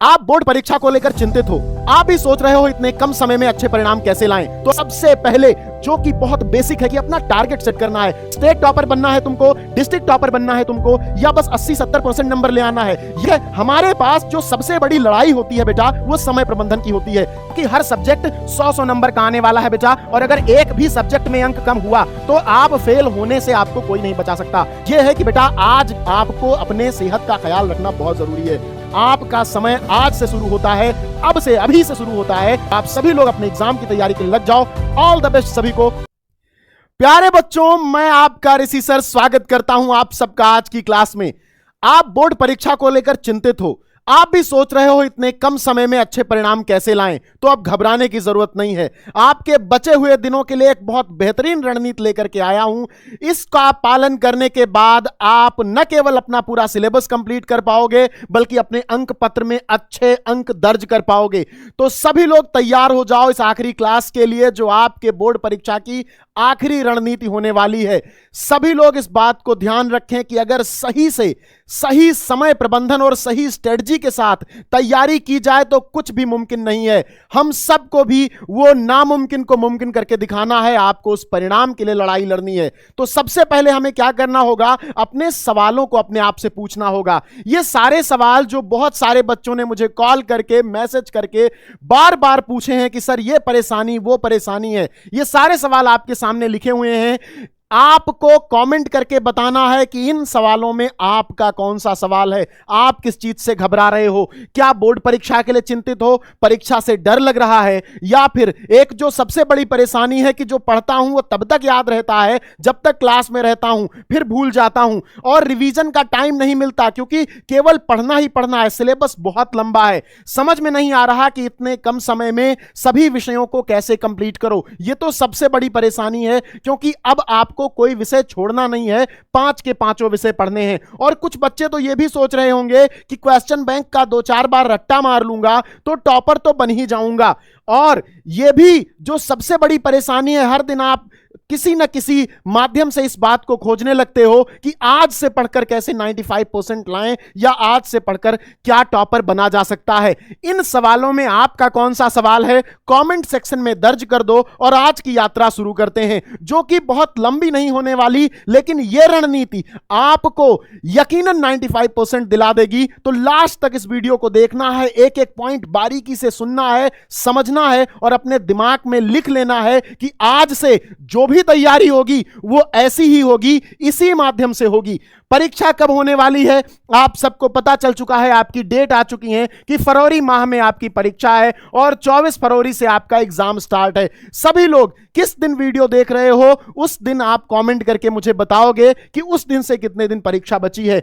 आप बोर्ड परीक्षा को लेकर चिंतित हो, आप भी सोच रहे हो इतने कम समय में अच्छे परिणाम कैसे लाएं। तो सबसे पहले जो कि बहुत बेसिक है कि अपना टारगेट सेट करना है। स्टेट टॉपर बनना है तुमको, डिस्ट्रिक्ट टॉपर बनना है तुमको, या बस 80-70% नंबर ले आना है। यह हमारे पास जो सबसे बड़ी लड़ाई होती है बेटा, वो समय प्रबंधन की होती है कि हर सब्जेक्ट 100 नंबर का आने वाला है बेटा, और अगर एक भी सब्जेक्ट में अंक कम हुआ तो आप फेल होने से आपको कोई नहीं बचा सकता। यह है कि बेटा आज आपको अपने सेहत का ख्याल रखना बहुत जरूरी है। आपका समय आज से शुरू होता है, अब से अभी से शुरू होता है। आप सभी लोग अपने एग्जाम की तैयारी के लिए लग जाओ। ऑल द बेस्ट सभी को। प्यारे बच्चों, मैं आपका ऋषि सर स्वागत करता हूं आप सबका आज की क्लास में। आप बोर्ड परीक्षा को लेकर चिंतित हो, आप भी सोच रहे हो इतने कम समय में अच्छे परिणाम कैसे लाएं, तो अब घबराने की जरूरत नहीं है। आपके बचे हुए दिनों के लिए एक बहुत बेहतरीन रणनीति लेकर के आया हूं। इसका पालन करने के बाद आप न केवल अपना पूरा सिलेबस कंप्लीट कर पाओगे, बल्कि अपने अंक पत्र में अच्छे अंक दर्ज कर पाओगे। तो सभी लोग तैयार हो जाओ इस आखिरी क्लास के लिए, जो आपके बोर्ड परीक्षा की आखिरी रणनीति होने वाली है। सभी लोग इस बात को ध्यान रखें कि अगर सही से सही समय प्रबंधन और सही स्ट्रेटजी के साथ तैयारी की जाए तो कुछ भी मुमकिन नहीं है। हम सबको भी वो नामुमकिन को मुमकिन करके दिखाना है। आपको उस परिणाम के लिए लड़ाई लड़नी है। तो सबसे पहले हमें क्या करना होगा, अपने सवालों को अपने आप से पूछना होगा। ये सारे सवाल जो बहुत सारे बच्चों ने मुझे कॉल करके, मैसेज करके बार बार पूछे हैं कि सर ये परेशानी वो परेशानी है, ये सारे सवाल आपके सामने लिखे हुए हैं। आपको कमेंट करके बताना है कि इन सवालों में आपका कौन सा सवाल है। आप किस चीज से घबरा रहे हो? क्या बोर्ड परीक्षा के लिए चिंतित हो, परीक्षा से डर लग रहा है, या फिर एक जो सबसे बड़ी परेशानी है कि जो पढ़ता हूं वो तब तक याद रहता है जब तक क्लास में रहता हूं, फिर भूल जाता हूं और रिवीजन का टाइम नहीं मिलता क्योंकि केवल पढ़ना ही पढ़ना है, सिलेबस बहुत लंबा है। समझ में नहीं आ रहा कि इतने कम समय में सभी विषयों को कैसे कंप्लीट करो। यह तो सबसे बड़ी परेशानी है, क्योंकि अब आप को कोई विषय छोड़ना नहीं है, 5 के 5 विषय पढ़ने हैं। और कुछ बच्चे तो यह भी सोच रहे होंगे कि क्वेश्चन बैंक का 2-4 बार रट्टा मार लूंगा तो टॉपर तो बन ही जाऊंगा। और यह भी जो सबसे बड़ी परेशानी है, हर दिन आप किसी न किसी माध्यम से इस बात को खोजने लगते हो कि आज से पढ़कर कैसे 95% लाएं, या आज से पढ़कर क्या टॉपर बना जा सकता है। इन सवालों में आपका कौन सा सवाल है, कमेंट सेक्शन में दर्ज कर दो और आज की यात्रा शुरू करते हैं, जो कि बहुत लंबी नहीं होने वाली, लेकिन यह रणनीति आपको यकीनन 95% दिला देगी। तो लास्ट तक इस वीडियो को देखना है, एक एक पॉइंट बारीकी से सुनना है, समझना है और अपने दिमाग में लिख लेना है कि आज से जो भी तैयारी होगी वो ऐसी ही होगी, इसी माध्यम से होगी। परीक्षा कब होने वाली है आप सबको पता चल चुका है, आपकी डेट आ चुकी है कि फरवरी माह में आपकी परीक्षा है और 24 फरवरी से आपका एग्जाम स्टार्ट है। सभी लोग किस दिन वीडियो देख रहे हो उस दिन आप कमेंट करके मुझे बताओगे कि उस दिन से कितने दिन परीक्षा बची है।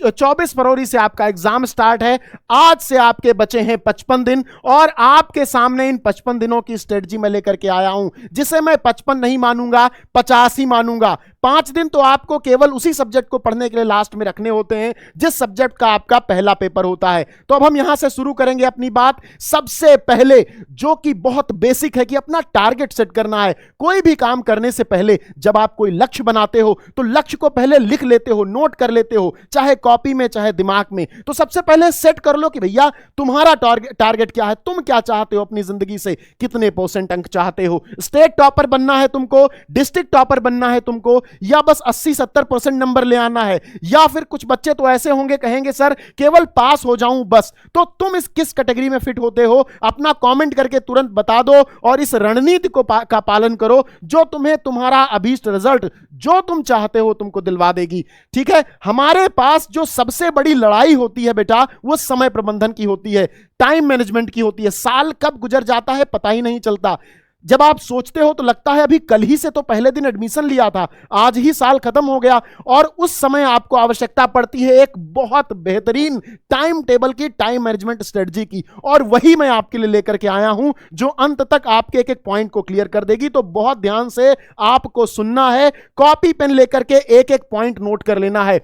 24 फरवरी से आपका एग्जाम स्टार्ट है। आज से आपके बचे हैं 55 दिन और आपके सामने इन 55 दिनों की स्ट्रेटजी में लेकर के आया हूं, जिसे मैं 55 नहीं मानूंगा, 50 ही मानूंगा। 5 दिन तो आपको केवल उसी सब्जेक्ट को पढ़ने के लिए लास्ट में रखने होते हैं जिस सब्जेक्ट का आपका पहला पेपर होता है। तो अब हम यहां से शुरू करेंगे अपनी बात। सबसे पहले जो कि बहुत बेसिक है कि अपना टारगेट सेट करना है। कोई भी काम करने से पहले जब आप कोई लक्ष्य बनाते हो तो लक्ष्य को पहले लिख लेते हो, नोट कर लेते हो, चाहे कॉपी में चाहे दिमाग में। तो सबसे पहले सेट कर लो कि भैया तुम्हारा टारगेट क्या है, तुम क्या चाहते हो अपनी जिंदगी से, कितने % अंक चाहते हो। स्टेट टॉपर बनना है तुमको, डिस्ट्रिक्ट टॉपर बनना है तुमको, या बस 80-70% नंबर ले आना है, या फिर कुछ बच्चे तो ऐसे होंगे कहेंगे सर केवल पास हो जाऊं बस। तो तुम इस किस कैटेगरी में फिट होते हो अपना कमेंट करके तुरंत बता दो और इस रणनीति को का पालन करो जो तुम्हें तुम्हारा अभीष्ट रिजल्ट जो तुम चाहते हो तुमको दिलवा देगी। ठीक है, हमारे पास जो सबसे बड़ी लड़ाई होती है बेटा वो समय प्रबंधन की होती है, टाइम मैनेजमेंट की होती है। साल कब गुजर जाता है पता ही नहीं चलता। जब आप सोचते हो तो लगता है अभी कल ही से तो पहले दिन एडमिशन लिया था, आज ही साल खत्म हो गया। और उस समय आपको आवश्यकता पड़ती है एक बहुत बेहतरीन टाइम टेबल की, टाइम मैनेजमेंट स्ट्रेटजी की, और वही मैं आपके लिए लेकर के आया हूं जो अंत तक आपके एक एक पॉइंट को क्लियर कर देगी। तो बहुत ध्यान से आपको सुनना है, कॉपी पेन लेकर के एक एक पॉइंट नोट कर लेना है।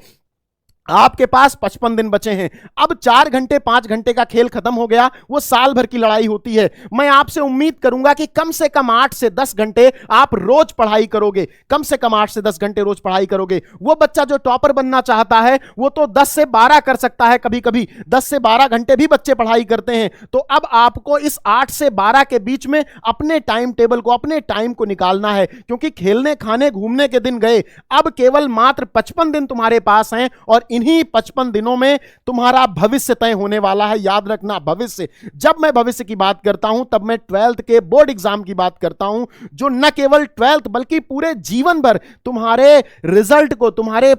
आपके पास 55 दिन बचे हैं। अब 4 घंटे 5 घंटे का खेल खत्म हो गया, वो साल भर की लड़ाई होती है। मैं आपसे उम्मीद करूंगा कि कम से कम 8 से 10 घंटे आप रोज पढ़ाई करोगे, कम से कम 8 से 10 घंटे रोज पढ़ाई करोगे। वो बच्चा जो टॉपर बनना चाहता है वो तो 10 से 12 कर सकता है, कभी कभी 10 से 12 घंटे भी बच्चे पढ़ाई करते हैं। तो अब आपको इस 8 से 12 के बीच में अपने टाइम टेबल को, अपने टाइम को निकालना है, क्योंकि खेलने खाने घूमने के दिन गए, अब केवल मात्र 55 दिन तुम्हारे पास हैं और इन्हीं 55 दिनों में तुम्हारा भविष्य तय होने वाला है। याद रखना, भविष्य। जब मैं भविष्य की बात करता हूं तब मैं 12th के बोर्ड एग्जाम की बात करता हूं, जो न केवल 12th बल्कि पूरे जीवन भर तुम्हारे रिजल्ट को, तुम्हारे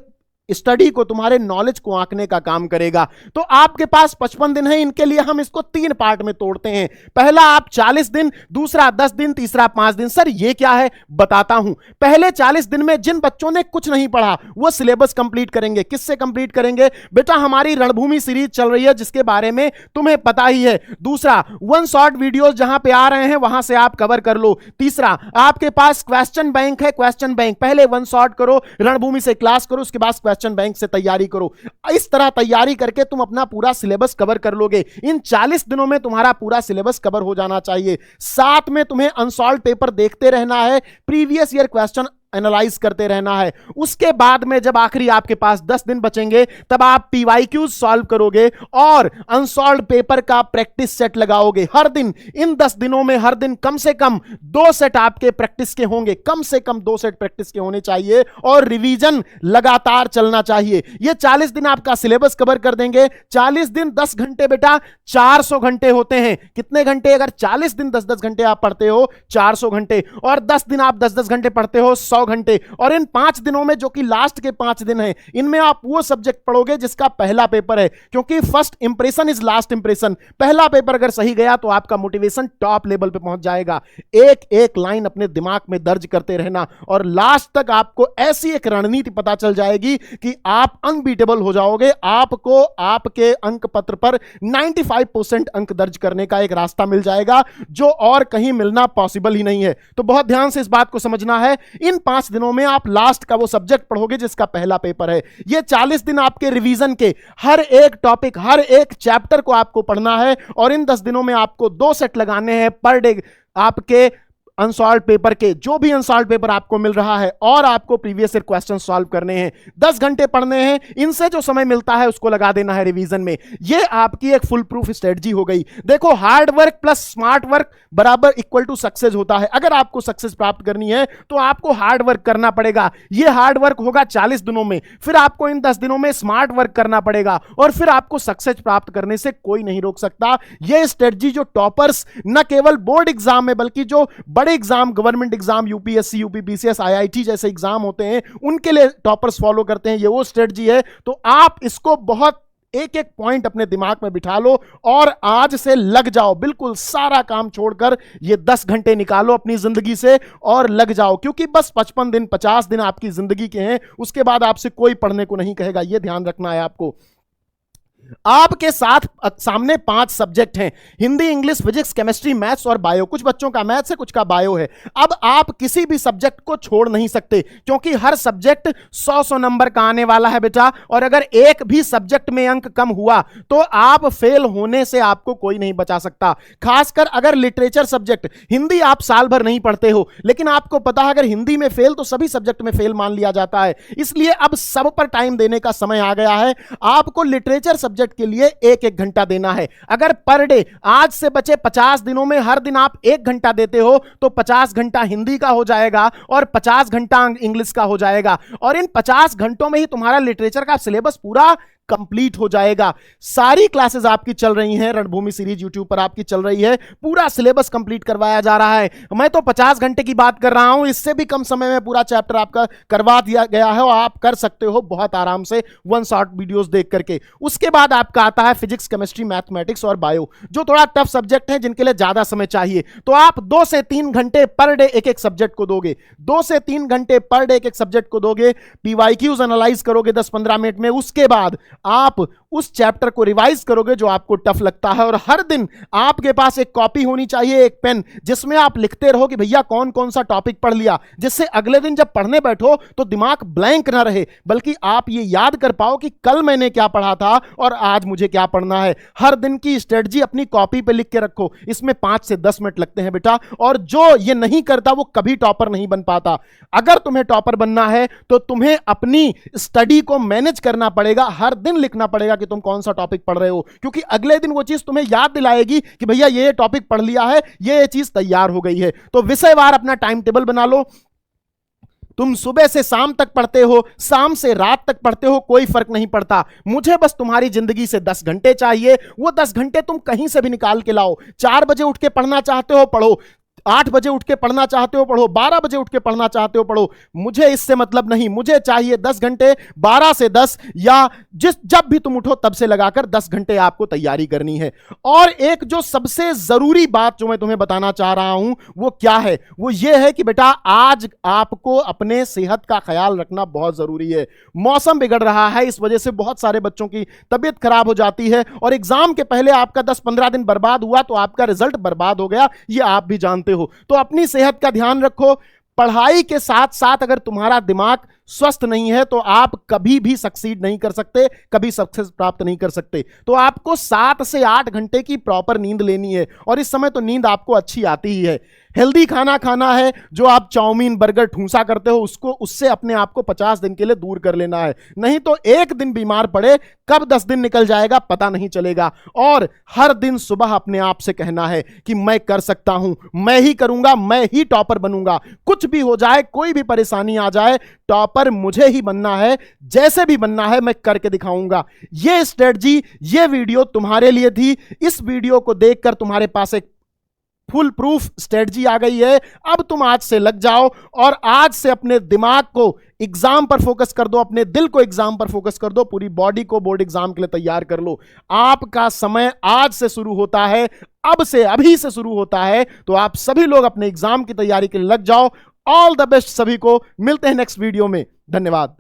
स्टडी को, तुम्हारे नॉलेज को आंकने का काम करेगा। तो आपके पास 55 दिन है, इनके लिए हम इसको 3 पार्ट में तोड़ते हैं। पहला आप 40 दिन, दूसरा 10 दिन, तीसरा 5 दिन। सर ये क्या है, बताता हूं। पहले 40 दिन में जिन बच्चों ने कुछ नहीं पढ़ा वो सिलेबस कंप्लीट करेंगे। किससे कंप्लीट करेंगे बेटा? हमारी रणभूमि सीरीज चल रही है जिसके बारे में तुम्हें पता ही है। दूसरा, वन शॉट वीडियोस जहां पे आ रहे हैं वहां से आप कवर कर लो। तीसरा, आपके पास क्वेश्चन बैंक है, क्वेश्चन बैंक पहले वन शॉट करो, रणभूमि से क्लास करो, उसके बाद क्वेश्चन बैंक से तैयारी करो। इस तरह तैयारी करके तुम अपना पूरा सिलेबस कवर कर लोगे। इन 40 दिनों में तुम्हारा पूरा सिलेबस कवर हो जाना चाहिए। साथ में तुम्हें अनसॉल्व पेपर देखते रहना है, प्रीवियस ईयर क्वेश्चन एनालाइज करते रहना है। उसके बाद में जब आखिरी आपके पास 10 दिन बचेंगे तब आप पीवाईक्यूज सॉल्व करोगे और अनसॉल्व पेपर का प्रैक्टिस सेट लगाओगे। हर दिन, इन 10 दिनों में हर दिन कम से कम 2 सेट आपके प्रैक्टिस के होंगे, कम से कम 2 सेट प्रैक्टिस के होने चाहिए और रिवीजन लगातार चलना चाहिए। ये 40 दिन आपका सिलेबस कवर कर देंगे। 40 दिन 10 घंटे बेटा 400 घंटे होते हैं। कितने घंटे? अगर 40 दिन 10-10 घंटे आप पढ़ते हो 400 घंटे, और 10 दिन आप 10-10 घंटे पढ़ते हो 100 घंटे। और इन 5 दिनों में, जो कि लास्ट के 5 दिन हैं, इनमें आप वो सब्जेक्ट पढ़ोगे जिसका पहला पेपर है, क्योंकि first impression is last impression. पहला पेपर अगर सही गया तो आपका मोटिवेशन टॉप लेवल पे पहुंच जाएगा। एक एक लाइन अपने दिमाग में दर्ज करते रहना और लास्ट तक आपको ऐसी एक रणनीति पता चल जाएगी कि आप अनबीटेबल हो जाओगे। आपको आपके अंक पत्र पर 95% अंक दर्ज करने का एक रास्ता मिल जाएगा, जो और कहीं मिलना पॉसिबल ही नहीं है। तो बहुत ध्यान से इस बात को समझना है। इन 5 दिनों में आप लास्ट का वो सब्जेक्ट पढ़ोगे जिसका पहला पेपर है। ये 40 दिन आपके रिवीजन के, हर एक टॉपिक, हर एक चैप्टर को आपको पढ़ना है और इन 10 दिनों में आपको 2 सेट लगाने हैं पर डे आपके अनसॉल्व पेपर के। जो भी अनसॉल्व पेपर आपको मिल रहा है और आपको प्रीवियस ईयर क्वेश्चन सॉल्व करने हैं, 10 घंटे पढ़ने हैं। इनसे जो समय मिलता है उसको लगा देना है रिवीजन में। ये आपकी एक फुल प्रूफ स्ट्रेटजी हो गई। देखो, hard work plus smart work बराबर इक्वल टू सक्सेस होता है। अगर आपको सक्सेस प्राप्त करनी है तो आपको हार्ड वर्क करना पड़ेगा। ये हार्ड वर्क होगा 40 दिनों में, फिर आपको इन 10 दिनों में स्मार्ट वर्क करना पड़ेगा और फिर आपको सक्सेस प्राप्त करने से कोई नहीं रोक सकता। ये स्ट्रेटजी जो टॉपर्स न केवल बोर्ड एग्जाम में बल्कि जो बड़े exam, government exam, UPSC, UPPCS, IIT जैसे एग्जाम होते हैं, उनके लिए टॉपर्स फॉलो करते हैं, ये वो स्ट्रेटजी है। तो आप इसको बहुत एक एक पॉइंट अपने दिमाग में बिठा लो और आज से लग जाओ। बिल्कुल सारा काम छोड़कर ये 10 घंटे निकालो अपनी जिंदगी से और लग जाओ, क्योंकि बस 55 दिन 50 दिन आपकी जिंदगी के हैं। उसके बाद आपसे कोई पढ़ने को नहीं कहेगा, ये ध्यान रखना है आपको। आपके साथ सामने 5 सब्जेक्ट हैं, Hindi, English, physics, chemistry, maths और बायो। कुछ बच्चों का मैथ्स है, कुछ का बायो है। अब आप किसी भी सब्जेक्ट को छोड़ नहीं सकते, क्योंकि हर सब्जेक्ट 100-100 नंबर का आने वाला है बेटा। और अगर एक भी सब्जेक्ट में अंक कम हुआ तो आप फेल होने से आपको कोई नहीं बचा सकता। खासकर अगर लिटरेचर सब्जेक्ट, हिंदी आप साल भर नहीं पढ़ते हो, लेकिन आपको पता है अगर हिंदी में फेल तो सभी सब्जेक्ट में फेल मान लिया जाता है। इसलिए अब सब पर टाइम देने का समय आ गया है। आपको लिटरेचर सब्जेक्ट के लिए 1-1 घंटा देना है। अगर पर डे आज से बचे 50 दिनों में हर दिन आप 1 घंटा देते हो तो 50 घंटा हिंदी का हो जाएगा और 50 घंटा इंग्लिश का हो जाएगा। और इन 50 घंटों में ही तुम्हारा लिटरेचर का सिलेबस पूरा कंप्लीट हो जाएगा। सारी क्लासेस आपकी चल रही हैं, रणभूमि सीरीज यूट्यूब पर आपकी चल रही है, पूरा सिलेबस कंप्लीट करवाया जा रहा है। मैं तो 50 घंटे की बात कर रहा हूं, इससे भी कम समय में पूरा चैप्टर आपका करवा दिया गया है और आप कर सकते हो बहुत आराम से वन शॉट वीडियोस देख करके। उसके बाद आपका आता है फिजिक्स, केमिस्ट्री, मैथमेटिक्स और बायो, जो थोड़ा टफ सब्जेक्ट है, जिनके लिए ज्यादा समय चाहिए। तो आप 2 से 3 घंटे पर डे एक एक सब्जेक्ट को दोगे, 2 से 3 घंटे पर डे एक एक सब्जेक्ट को दोगे, पीवाईक्यूज एनालाइज करोगे 10-15 मिनट में। उसके बाद आप उस चैप्टर को रिवाइज करोगे जो आपको टफ लगता है। और हर दिन आपके पास एक कॉपी होनी चाहिए, एक पेन, जिसमें आप लिखते रहो कि भैया कौन कौन सा टॉपिक पढ़ लिया, जिससे अगले दिन जब पढ़ने बैठो तो दिमाग ब्लैंक ना रहे, बल्कि आप ये याद कर पाओ कि कल मैंने क्या पढ़ा था और आज मुझे क्या पढ़ना है। हर दिन की स्ट्रेटजी अपनी कॉपी पे लिख के रखो। इसमें 5 से 10 मिनट लगते हैं बेटा, और जो ये नहीं करता वो कभी टॉपर नहीं बन पाता। अगर तुम्हें टॉपर बनना है तो तुम्हें अपनी स्टडी को मैनेज करना पड़ेगा, हर दिन लिखना पड़ेगा कि तुम कौन सा टॉपिक पढ़ रहे हो, क्योंकि अगले दिन वो चीज तुम्हें याद दिलाएगी कि भैया ये टॉपिक पढ़ लिया है, ये चीज तैयार हो गई है। तो विषयवार अपना टाइम टेबल बना लो। तुम सुबह से शाम तक पढ़ते हो, शाम से रात तक पढ़ते हो, कोई फर्क नहीं पड़ता। मुझे बस तुम्हारी जिंदगी से 10 घंटे चाहिए। वो 10 घंटे तुम कहीं से भी निकाल के लाओ। 4 बजे उठ के पढ़ना चाहते हो पढ़ो, 8 बजे उठ के पढ़ना चाहते हो पढ़ो, 12 बजे उठ के पढ़ना चाहते हो पढ़ो, मुझे इससे मतलब नहीं। मुझे चाहिए 10 घंटे, 12 से 10, या जब भी तुम उठो तब से लगाकर 10 घंटे आपको तैयारी करनी है। और एक जो सबसे जरूरी बात जो मैं तुम्हें बताना चाह रहा हूं वो क्या है, वो ये है कि बेटा आज आपको अपने सेहत का ख्याल रखना बहुत जरूरी है। मौसम बिगड़ रहा है, इस वजह से बहुत सारे बच्चों की तबीयत खराब हो जाती है, और एग्जाम के पहले आपका 10-15 दिन बर्बाद हुआ तो आपका रिजल्ट बर्बाद हो गया, ये आप भी जानते हो। तो अपनी सेहत का ध्यान रखो। पढ़ाई के साथ साथ अगर तुम्हारा दिमाग स्वस्थ नहीं है तो आप कभी भी सक्सीड नहीं कर सकते, कभी सक्सेस प्राप्त नहीं कर सकते। तो आपको 7 से 8 घंटे की प्रॉपर नींद लेनी है, और इस समय तो नींद आपको अच्छी आती ही है। हेल्दी खाना खाना है, जो आप चाउमीन बर्गर ठूंसा करते हो उससे अपने आप को 50 दिन के लिए दूर कर लेना है, नहीं तो एक दिन बीमार पड़े कब 10 दिन निकल जाएगा पता नहीं चलेगा। और हर दिन सुबह अपने आप से कहना है कि मैं कर सकता हूं, मैं ही करूंगा, मैं ही टॉपर बनूंगा। कुछ भी हो जाए, कोई भी परेशानी आ जाए, टॉपर मुझे ही बनना है, जैसे भी बनना है मैं करके दिखाऊंगा। ये स्ट्रेटजी, ये वीडियो तुम्हारे लिए थी। इस वीडियो को देखकर तुम्हारे पास एक फुल प्रूफ स्ट्रेटजी आ गई है। अब तुम आज से लग जाओ और आज से अपने दिमाग को एग्जाम पर फोकस कर दो, अपने दिल को एग्जाम पर फोकस कर दो, पूरी बॉडी को बोर्ड एग्जाम के लिए तैयार कर लो। आपका समय आज से शुरू होता है, अब से, अभी से शुरू होता है। तो आप सभी लोग अपने एग्जाम की तैयारी के लिए लग जाओ। ऑल द बेस्ट सभी को। मिलते हैं नेक्स्ट वीडियो में। धन्यवाद।